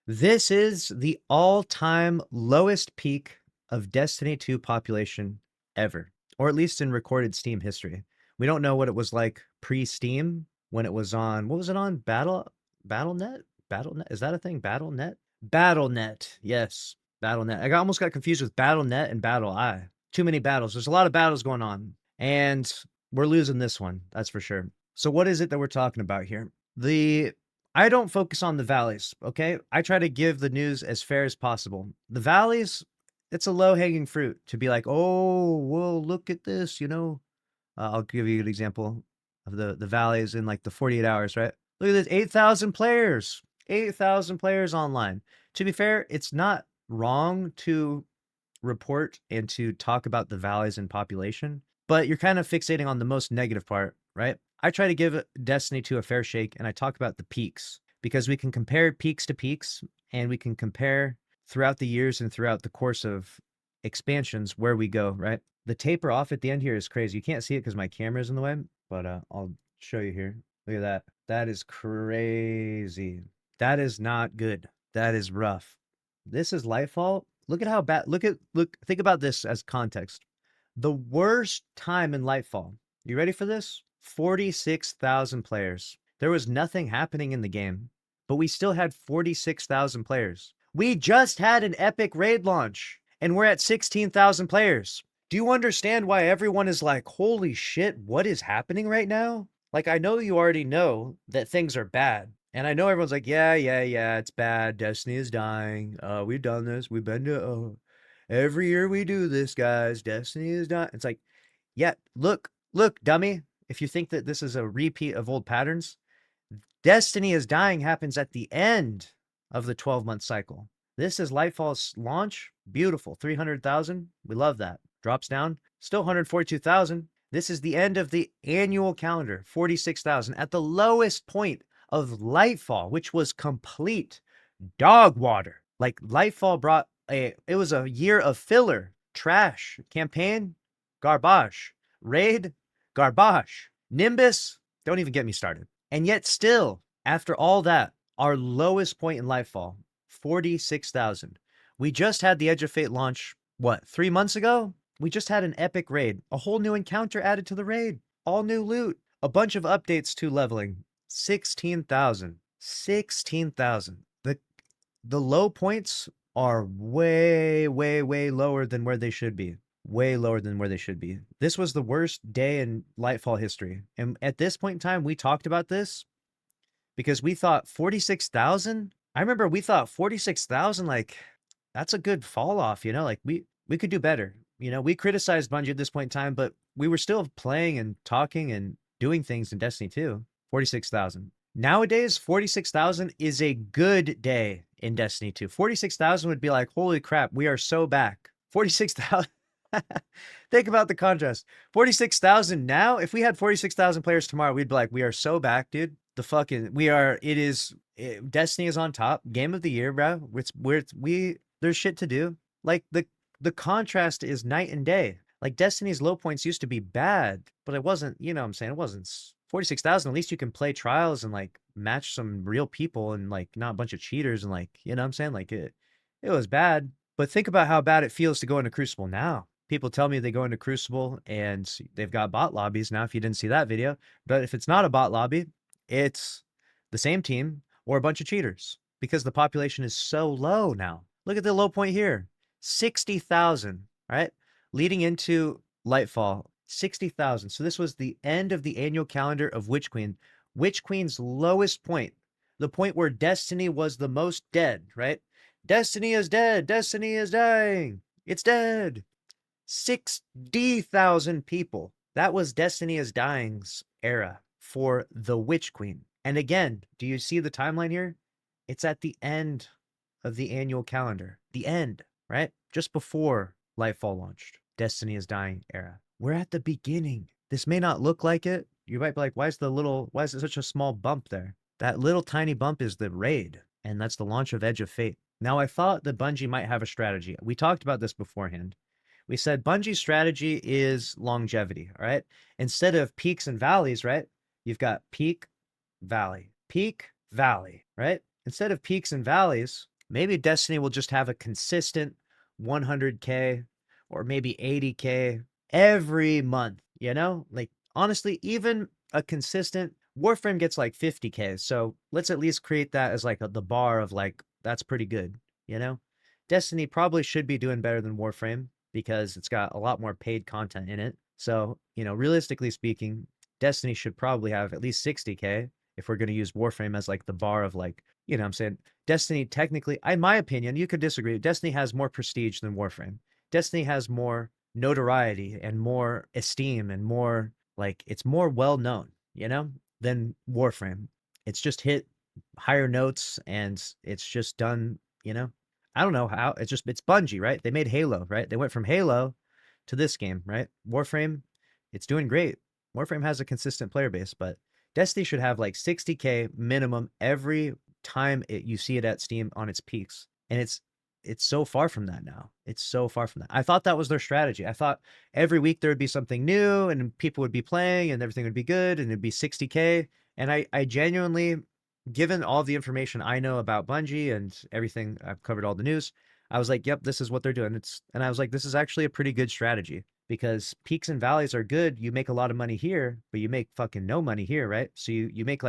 This is the all-time lowest peak of Destiny 2 population ever, or at least in recorded Steam history. We don't know what it was like pre-Steam when it was on, what was it on? Battle.net? Battle.net? Is that a thing? Battle.net? Battle.net. Yes, Battle.net. Almost got confused with Battle.net and Battle.I. Too many battles. There's a lot of battles going on, and we're losing this one, that's for sure. So what is it that we're talking about here? I don't focus on the valleys, okay? I try to give the news as fair as possible. The valleys, it's a low-hanging fruit to be like, oh, well, look at this, you know. I'll give you an example of the valleys in like the 48 hours, right? Look at this, 8,000 players, 8,000 players online. To be fair, it's not wrong to report and to talk about the valleys in population, but you're kind of fixating on the most negative part, right? I try to give Destiny 2 a fair shake, and I talk about the peaks because we can compare peaks to peaks, and we can compare throughout the years and throughout the course of expansions where we go, right? The taper off at the end here is crazy. You can't see it because my camera's in the way, but I'll show you here. Look at that. That is crazy. That is not good. That is rough. This is Lightfall. Look at how bad. Think about this as context. The worst time in Lightfall. You ready for this? 46,000 players. There was nothing happening in the game, but we still had 46,000 players. We just had an epic raid launch, and we're at 16,000 players. Do you understand why everyone is like, holy shit, what is happening right now? Like, I know you already know that things are bad. And I know everyone's like, yeah, it's bad. Destiny is dying. We've done this. We've been to, every year we do this, guys. Destiny is dying. It's like, yeah, look, dummy. If you think that this is a repeat of old patterns, Destiny is dying happens at the end of the 12-month cycle. This is Lightfall's launch. Beautiful. 300,000. We love that. Drops down. Still 142,000. This is the end of the annual calendar. 46,000 at the lowest point of Lightfall, which was complete dog water. Like Lightfall brought it was a year of filler, trash, campaign, garbage, raid, garbage, Nimbus, don't even get me started. And yet still, after all that, our lowest point in Lightfall, 46,000. We just had the Edge of Fate launch, what, 3 months ago? We just had an epic raid, a whole new encounter added to the raid, all new loot, a bunch of updates to leveling. 16,000. 16,000. The low points are way, way, way lower than where they should be. Way lower than where they should be. This was the worst day in Lightfall history. And at this point in time, we talked about this because we thought 46,000. I remember we thought 46,000, like, that's a good fall off, you know, like we could do better. You know, we criticized Bungie at this point in time, but we were still playing and talking and doing things in Destiny 2. 46,000. Nowadays, 46,000 is a good day in Destiny 2. 46,000 would be like, holy crap, we are so back. 46,000. Think about the contrast. 46,000 now, if we had 46,000 players tomorrow, we'd be like, we are so back, dude. Destiny is on top. Game of the year, bro. There's shit to do. Like, the contrast is night and day. Like, Destiny's low points used to be bad, but it wasn't, you know what I'm saying? It wasn't 46,000. At least you can play trials and like match some real people and like not a bunch of cheaters and like, you know what I'm saying? Like it was bad, but think about how bad it feels to go into Crucible now. People tell me they go into Crucible and they've got bot lobbies now, if you didn't see that video. But if it's not a bot lobby, it's the same team or a bunch of cheaters because the population is so low now. Look at the low point here, 60,000, right? Leading into Lightfall, 60,000. So this was the end of the annual calendar of Witch Queen. Witch Queen's lowest point, the point where Destiny was the most dead, right? Destiny is dead. Destiny is dying. It's dead. 60,000 people. That was Destiny is Dying's era for the Witch Queen. And again, do you see the timeline here? It's at the end of the annual calendar. The end, right? Just before Lightfall launched. Destiny is Dying era. We're at the beginning. This may not look like it. You might be like, why is it such a small bump there? That little tiny bump is the raid, and that's the launch of Edge of Fate. Now, I thought that Bungie might have a strategy. We talked about this beforehand. We said Bungie's strategy is longevity, all right? Instead of peaks and valleys, right? You've got peak, valley, right? Instead of peaks and valleys, Maybe Destiny will just have a consistent 100K or maybe 80K every month, you know? Like, honestly, even a consistent Warframe gets like 50K. So let's at least create that as like the bar of like, that's pretty good, you know? Destiny probably should be doing better than Warframe because it's got a lot more paid content in it. So, realistically speaking, Destiny should probably have at least 60K if we're going to use Warframe as like the bar of like, I'm saying Destiny technically, in my opinion, you could disagree. Destiny has more prestige than Warframe. Destiny has more notoriety and more esteem and more like it's more well known, than Warframe. It's just hit higher notes and it's just done, I don't know how. It's Bungie, right? They made Halo, right? They went from Halo to this game, right? Warframe, it's doing great. Warframe has a consistent player base, but Destiny should have like 60K minimum every time you see it at Steam on its peaks. And it's so far from that now. It's so far from that. I thought that was their strategy. I thought every week there would be something new and people would be playing and everything would be good and it'd be 60K. And I genuinely, given all the information I know about Bungie and everything, I've covered all the news. I was like, yep, this is what they're doing. And I was like, this is actually a pretty good strategy because peaks and valleys are good. You make a lot of money here, but you make fucking no money here, right? So you make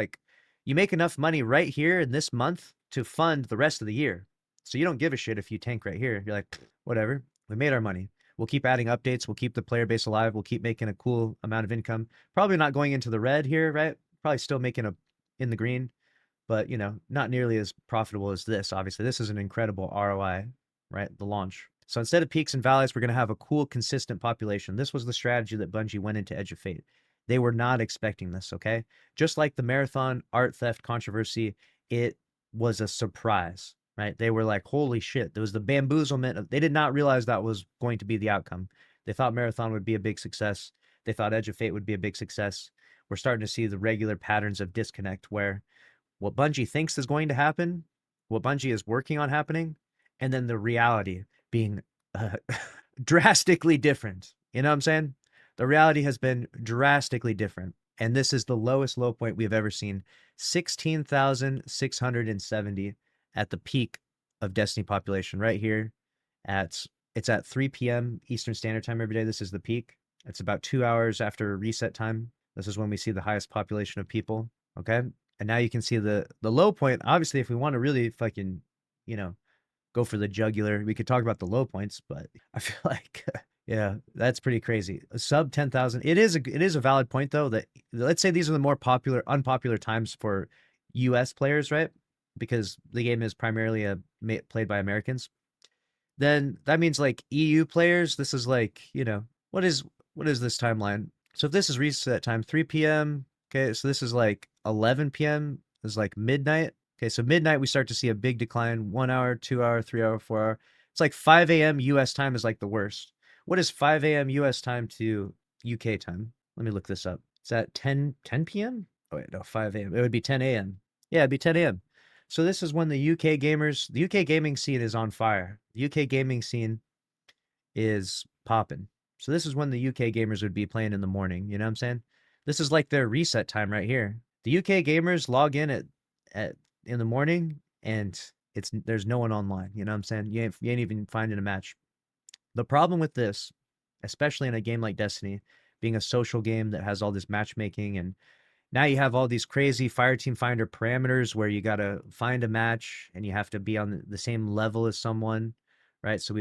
enough money right here in this month to fund the rest of the year. So you don't give a shit if you tank right here. You're like, whatever, we made our money. We'll keep adding updates. We'll keep the player base alive. We'll keep making a cool amount of income. Probably not going into the red here, right? Probably still making in the green, but not nearly as profitable as this. Obviously, this is an incredible ROI, right? The launch. So instead of peaks and valleys, we're going to have a cool, consistent population. This was the strategy that Bungie went into Edge of Fate. They were not expecting this, okay? Just like the marathon art theft controversy, it was a surprise, right? They were like, holy shit. There was the bamboozlement. They did not realize that was going to be the outcome. They thought marathon would be a big success. They thought Edge of Fate would be a big success. We're starting to see the regular patterns of disconnect where what Bungie thinks is going to happen, what Bungie is working on happening, and then the reality being drastically different. You know what I'm saying? The reality has been drastically different. And this is the lowest low point we've ever seen. 16,670 at the peak of Destiny population right here it's at 3 p.m. Eastern Standard Time every day. This is the peak. It's about 2 hours after reset time. This is when we see the highest population of people. Okay. And now you can see the low point. Obviously, if we want to really fucking, go for the jugular, we could talk about the low points, but I feel like yeah, that's pretty crazy. A sub 10,000. It is a valid point though that let's say these are the more unpopular times for US players, right? Because the game is primarily played by Americans. Then that means like EU players, this is like, what is this timeline? So if this is reset time 3 p.m., okay, so this is like 11 p.m. is like midnight. Okay, so midnight we start to see a big decline, 1 hour, 2 hour, 3 hour, 4 hour. It's like 5 a.m. US time is like the worst. What is 5 a.m. US time to UK time? Let me look this up. Is that 10 p.m.? Oh wait, no, 5 a.m. It would be 10 a.m. Yeah, it'd be 10 a.m. So this is when the UK gaming scene is on fire. The UK gaming scene is popping. So this is when the UK gamers would be playing in the morning. You know what I'm saying? This is like their reset time right here. The UK gamers log in at in the morning and there's no one online. You know what I'm saying? You ain't even finding a match. The problem with this, especially in a game like Destiny, being a social game that has all this matchmaking and now you have all these crazy Fireteam Finder parameters where you got to find a match and you have to be on the same level as someone, right? So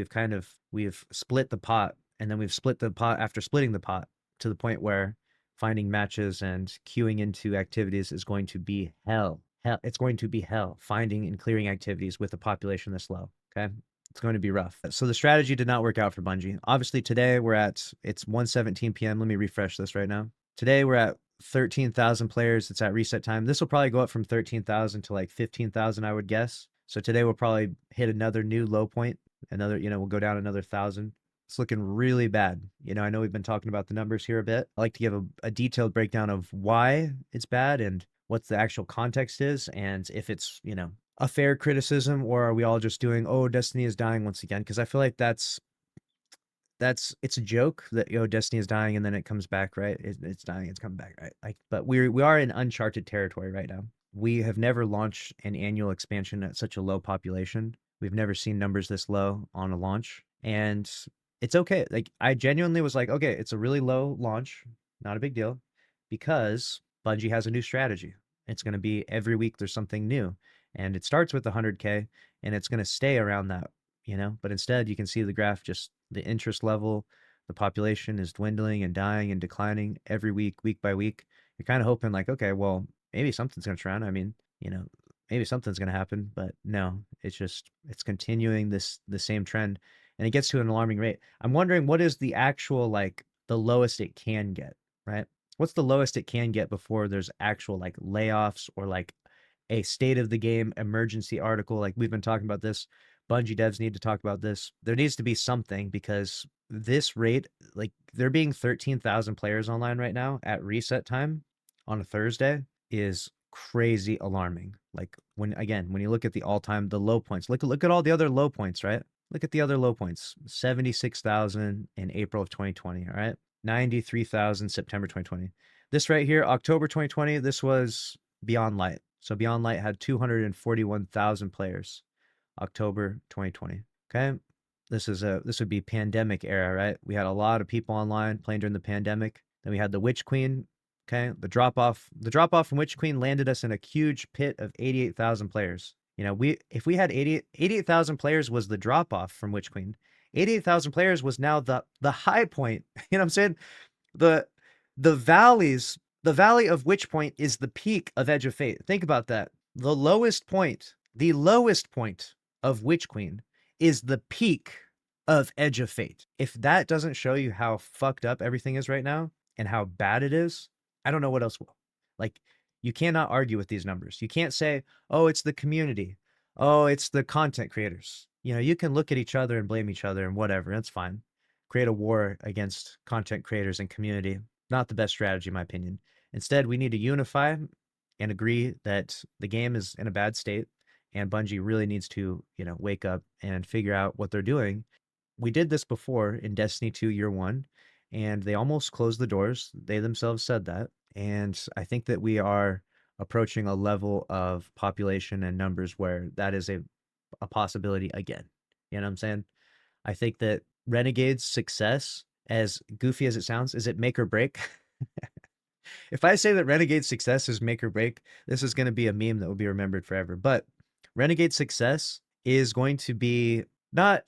we've split the pot and then we've split the pot after splitting the pot to the point where finding matches and queuing into activities is going to be hell. Hell, it's going to be hell finding and clearing activities with a population this low, okay? It's going to be rough. So the strategy did not work out for Bungie. Obviously today it's 1:17 p.m. Let me refresh this right now. Today we're at 13,000 players. It's at reset time. This will probably go up from 13,000 to like 15,000, I would guess. So today we'll probably hit another new low point. We'll go down another 1,000. It's looking really bad. I know we've been talking about the numbers here a bit. I like to give a detailed breakdown of why it's bad and what the actual context is and if it's, a fair criticism or are we all just doing, oh, Destiny is dying once again? Because I feel like it's a joke that Destiny is dying and then it comes back, right? It's dying, it's coming back, right? But we are in uncharted territory right now. We have never launched an annual expansion at such a low population. We've never seen numbers this low on a launch, and it's okay. Like, I genuinely was like, okay, it's a really low launch, not a big deal, because Bungie has a new strategy. It's going to be every week there's something new, and it starts with 100K, and it's going to stay around that, But instead, you can see the graph, just the interest level, the population is dwindling and dying and declining every week by week. You're kind of hoping like, okay, well, maybe something's going to turn. I mean, maybe something's going to happen, but no, it's continuing the same trend, and it gets to an alarming rate. I'm wondering what is the actual, like, the lowest it can get, right? What's the lowest it can get before there's actual, like, layoffs or like a state of the game emergency article? Like, we've been talking about this. Bungie devs need to talk about this. There needs to be something, because this rate, like, there being 13,000 players online right now at reset time on a Thursday is crazy alarming. Like, when you look at the low points, look at all the other low points, right? Look at the other low points. 76,000 in April of 2020, all right? 93,000 September 2020. This right here, October 2020, this was Beyond Light. So Beyond Light had 241,000 players. October 2020. Okay? This would be pandemic era, right? We had a lot of people online playing during the pandemic. Then we had the Witch Queen. Okay, the drop off from Witch Queen landed us in a huge pit of 88,000 players. If we had 88,000 players was the drop off from Witch Queen. 88,000 players was now the high point. You know what I'm saying? The the valleys, the valley of Witch Point is the peak of Edge of Fate. Think about that. The lowest point of Witch Queen is the peak of Edge of Fate. If that doesn't show you how fucked up everything is right now and how bad it is, I don't know what else will. Like, you cannot argue with these numbers. You can't say, oh, it's the community. Oh, it's the content creators. You can look at each other and blame each other and whatever. That's fine. Create a war against content creators and community. Not the best strategy, in my opinion. Instead, we need to unify and agree that the game is in a bad state, and Bungie really needs to, wake up and figure out what they're doing. We did this before in Destiny 2 Year 1, and they almost closed the doors. They themselves said that. And I think that we are approaching a level of population and numbers where that is a possibility again. You know what I'm saying? I think that Renegade's success, as goofy as it sounds, is it make or break? If I say that Renegade's success is make or break, this is going to be a meme that will be remembered forever. But Renegade's success is going to be not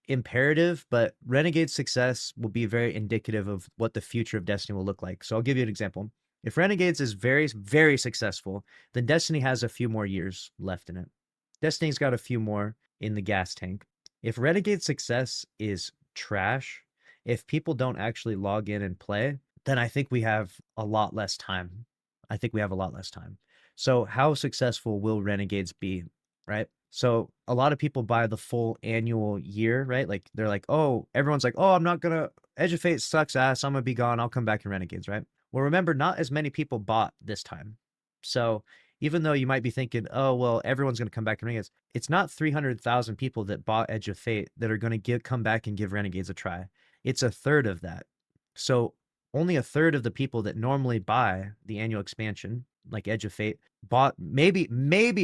imperative, but Renegade's success will be very indicative of what the future of Destiny will look like. So I'll give you an example. If Renegades is very, very successful, then Destiny has a few more years left in it. Destiny's got a few more in the gas tank. If Renegade's success is trash, if people don't actually log in and play, then I think we have a lot less time. So how successful will Renegades be, right? So a lot of people buy the full annual year, right? Like, they're like, oh, everyone's like, oh, I'm not gonna, Edge of Fate sucks ass, I'm gonna be gone, I'll come back in Renegades, right? Well, remember, not as many people bought this time. So even though you might be thinking, oh, well, everyone's gonna come back in Renegades, it's not 300,000 people that bought Edge of Fate that are gonna come back and give Renegades a try. It's a third of that. So only a third of the people that normally buy the annual expansion, like Edge of Fate, bought maybe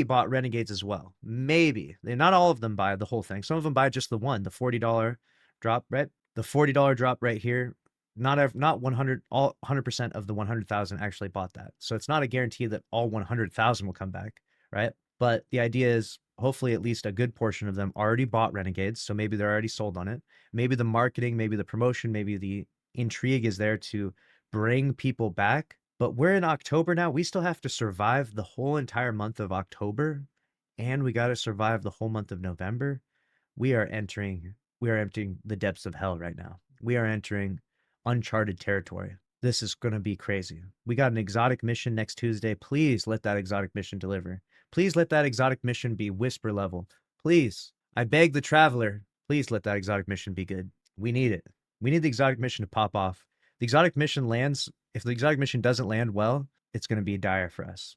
bought Renegades as well. Maybe. Not all of them buy the whole thing. Some of them buy just the one, the $40 drop, right? The $40 drop right here. Not 100% of the 100,000 actually bought that. So it's not a guarantee that all 100,000 will come back, right? But the idea is hopefully at least a good portion of them already bought Renegades, so maybe they're already sold on it. Maybe the marketing, maybe the promotion, maybe the intrigue is there to bring people back. But we're in October now. We still have to survive the whole entire month of October, and we got to survive the whole month of November. We are entering the depths of hell right now. We are entering uncharted territory. This is going to be crazy. We got an exotic mission next Tuesday. Please let that exotic mission deliver. Please let that exotic mission be whisper level. Please. I beg the traveler. Please let that exotic mission be good. We need it. We need the exotic mission to pop off. The exotic mission lands. If the exotic mission doesn't land well, it's going to be dire for us.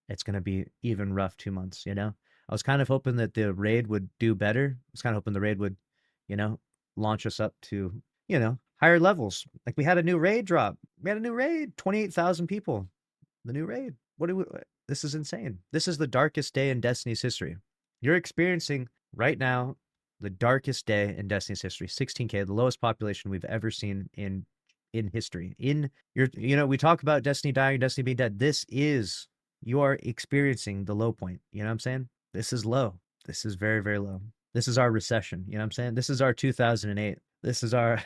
It's going to be even rough 2 months, I was kind of hoping that the raid would do better. I was kind of hoping the raid would, launch us up to, higher levels. Like, we had a new raid drop. We had a new raid, 28,000 people. The new raid. This is insane. This is the darkest day in Destiny's history. You're experiencing right now, the darkest day in Destiny's history, 16K, the lowest population we've ever seen in history. We talk about Destiny dying, Destiny being dead. You are experiencing the low point. You know what I'm saying? This is low. This is very, very low. This is our recession. You know what I'm saying? This is our 2008. This is our,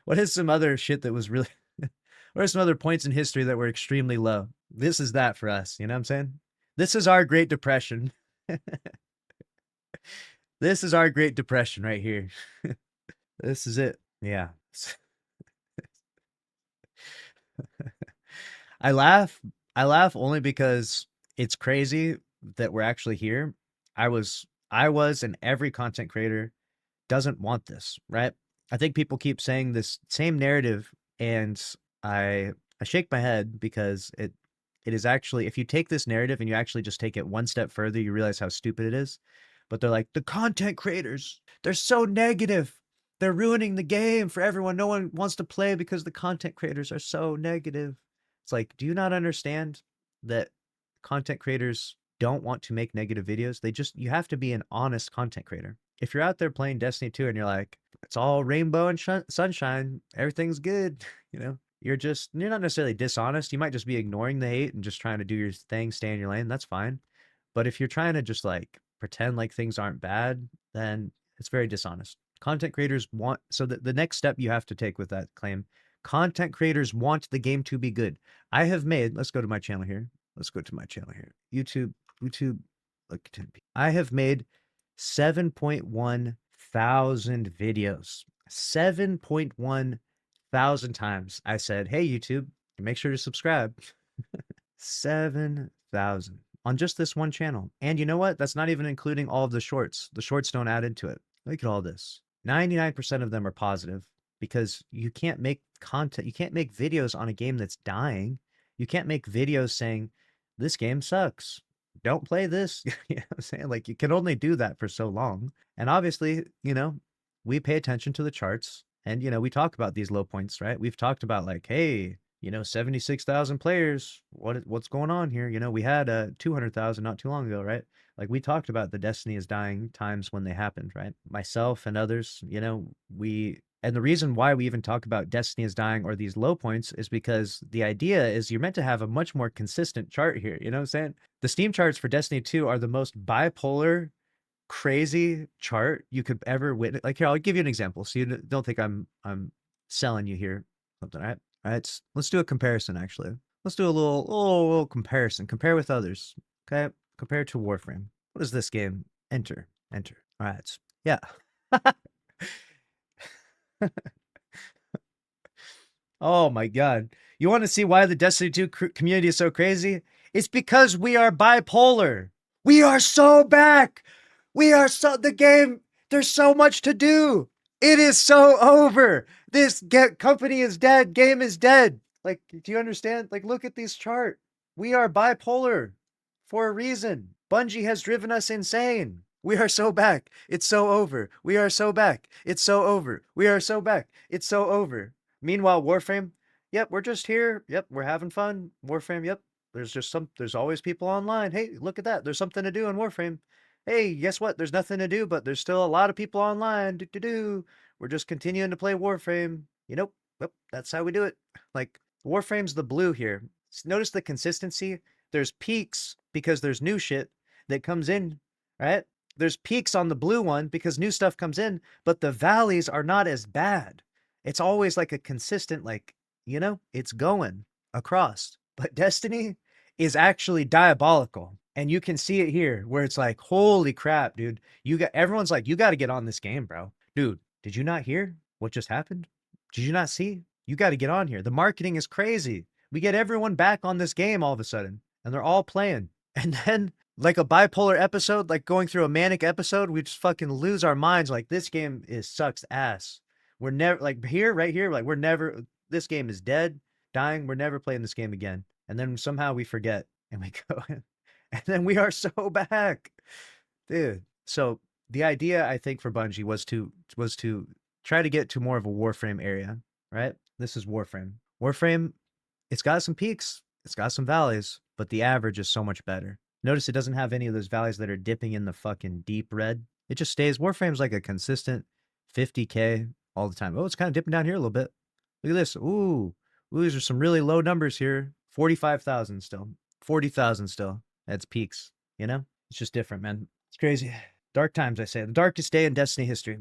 what is some other shit that was really, what are some other points in history that were extremely low? This is that for us. You know what I'm saying? This is our Great Depression. This is our Great Depression right here. This is it. Yeah. I laugh. I laugh only because it's crazy that we're actually here. And every content creator doesn't want this, right? I think people keep saying this same narrative, and I I shake my head because it is actually, if you take this narrative and you actually just take it one step further, you realize how stupid it is. But they're like, the content creators, they're so negative. They're ruining the game for everyone. No one wants to play because the content creators are so negative. It's like, do you not understand that content creators don't want to make negative videos? You have to be an honest content creator. If you're out there playing Destiny 2 and you're like, it's all rainbow and sunshine, everything's good, you're not necessarily dishonest. You might just be ignoring the hate and just trying to do your thing, stay in your lane. That's fine. But if you're trying to just like pretend like things aren't bad, then it's very dishonest. Content creators want, so the next step you have to take with that claim, content creators want the game to be good. Let's go to my channel here. Let's go to my channel here. YouTube, look, I have made 7.1 thousand videos. 7.1 thousand times I said, hey, YouTube, make sure to subscribe. 7,000 on just this one channel. And you know what? That's not even including all of the shorts. The shorts don't add into it. Look at all this. 99% of them are positive because you can't make content. You can't make videos on a game that's dying. You can't make videos saying, this game sucks. Don't play this. You know what I'm saying? Like, you can only do that for so long. And obviously, we pay attention to the charts and, we talk about these low points, right? We've talked about like, hey, 76,000 players. What's going on here? We had 200,000 not too long ago, right? Like, we talked about the Destiny is dying times when they happened, right? Myself and others, and the reason why we even talk about Destiny is dying or these low points is because the idea is you're meant to have a much more consistent chart here. You know what I'm saying? The Steam charts for Destiny 2 are the most bipolar, crazy chart you could ever witness. Like, here, I'll give you an example so you don't think I'm selling you here something, right? All right, let's do a comparison, actually. Let's do a little comparison. Compare with others, okay? Compare to Warframe. What is this game? Enter. All right, yeah. Oh my God. You want to see why the Destiny 2 community is so crazy? It's because we are bipolar. We are so back. The game, there's so much to do. It is so over. This company is dead. Game is dead. Like, do you understand? Like, look at this chart. We are bipolar for a reason. Bungie has driven us insane. We are so back. It's so over. We are so back. It's so over. We are so back. It's so over. Meanwhile, Warframe, yep, we're just here. Yep, we're having fun. Warframe, yep. There's always people online. Hey, look at that. There's something to do in Warframe. Hey, guess what? There's nothing to do, but there's still a lot of people online. We're just continuing to play Warframe. Yep, that's how we do it. Like, Warframe's the blue here. Notice the consistency. There's peaks because there's new shit that comes in, right? There's peaks on the blue one because new stuff comes in, but the valleys are not as bad. It's always like a consistent, like, it's going across. But Destiny is actually diabolical. And you can see it here where it's like, holy crap, dude. Everyone's like, you got to get on this game, bro. Dude, did you not hear what just happened? Did you not see? You got to get on here. The marketing is crazy. We get everyone back on this game all of a sudden, and they're all playing. And then, like a bipolar episode, like going through a manic episode, we just fucking lose our minds. Like, this game sucks ass. We're never, like, right here, like, this game is dead, dying. We're never playing this game again. And then somehow we forget and we go in. And then we are so back, dude. So the idea, I think, for Bungie was to try to get to more of a Warframe area, right? This is Warframe. Warframe, it's got some peaks, it's got some valleys, but the average is so much better. Notice it doesn't have any of those valleys that are dipping in the fucking deep red. It just stays. Warframe's like a consistent 50K all the time. Oh, it's kind of dipping down here a little bit. Look at this. Ooh, these are some really low numbers here. 45,000 still. 40,000 still. That's peaks, you know? It's just different, man. It's crazy. Dark times, I say. The darkest day in Destiny history.